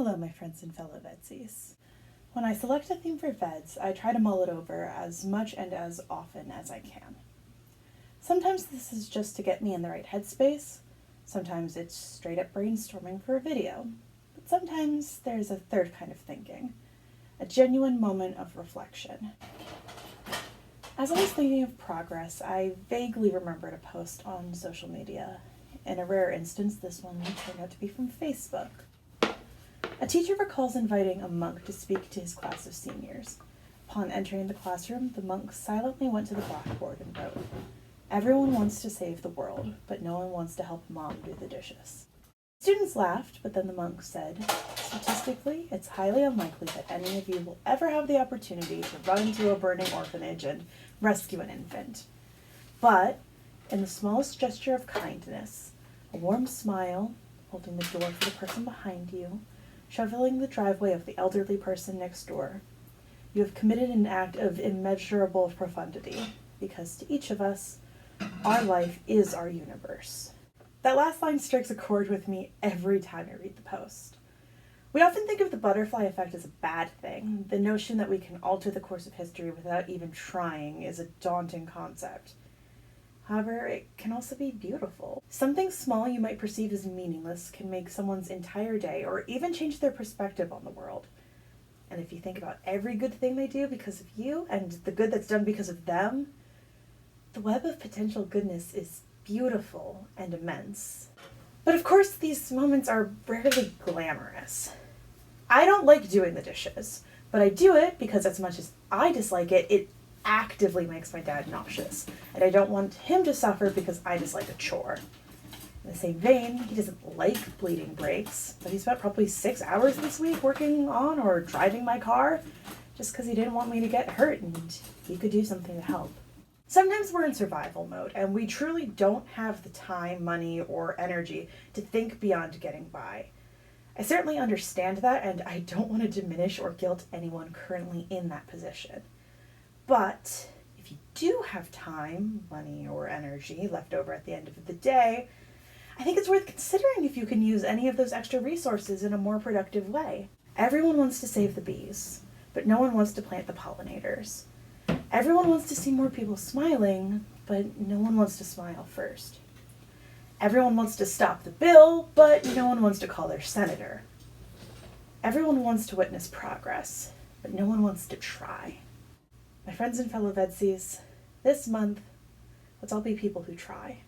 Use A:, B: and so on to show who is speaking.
A: Hello, my friends and fellow VEDSies. When I select a theme for VEDS, I try to mull it over as much and as often as I can. Sometimes this is just to get me in the right headspace, sometimes it's straight up brainstorming for a video, but sometimes there's a third kind of thinking, a genuine moment of reflection. As I was thinking of progress, I vaguely remembered a post on social media. In a rare instance, this one turned out to be from Facebook. A teacher recalls inviting a monk to speak to his class of seniors. Upon entering the classroom, the monk silently went to the blackboard and wrote, "Everyone wants to save the world, but no one wants to help mom do the dishes." Students laughed, but then the monk said, "Statistically, it's highly unlikely that any of you will ever have the opportunity to run into a burning orphanage and rescue an infant. But, in the smallest gesture of kindness, a warm smile, holding the door for the person behind you, shoveling the driveway of the elderly person next door, you have committed an act of immeasurable profundity, because to each of us, our life is our universe." That last line strikes a chord with me every time I read the post. We often think of the butterfly effect as a bad thing. The notion that we can alter the course of history without even trying is a daunting concept. However, it can also be beautiful. Something small you might perceive as meaningless can make someone's entire day or even change their perspective on the world. And if you think about every good thing they do because of you and the good that's done because of them, the web of potential goodness is beautiful and immense. But of course, these moments are rarely glamorous. I don't like doing the dishes, but I do it because as much as I dislike it, it actively makes my dad nauseous, and I don't want him to suffer because I dislike a chore. In the same vein, he doesn't like bleeding breaks, but he spent probably 6 hours this week working on or driving my car just because he didn't want me to get hurt and he could do something to help. Sometimes we're in survival mode and we truly don't have the time, money, or energy to think beyond getting by. I certainly understand that, and I don't want to diminish or guilt anyone currently in that position. But if you do have time, money, or energy left over at the end of the day, I think it's worth considering if you can use any of those extra resources in a more productive way. Everyone wants to save the bees, but no one wants to plant the pollinators. Everyone wants to see more people smiling, but no one wants to smile first. Everyone wants to stop the bill, but no one wants to call their senator. Everyone wants to witness progress, but no one wants to try. My friends and fellow VEDSies, this month, let's all be people who try.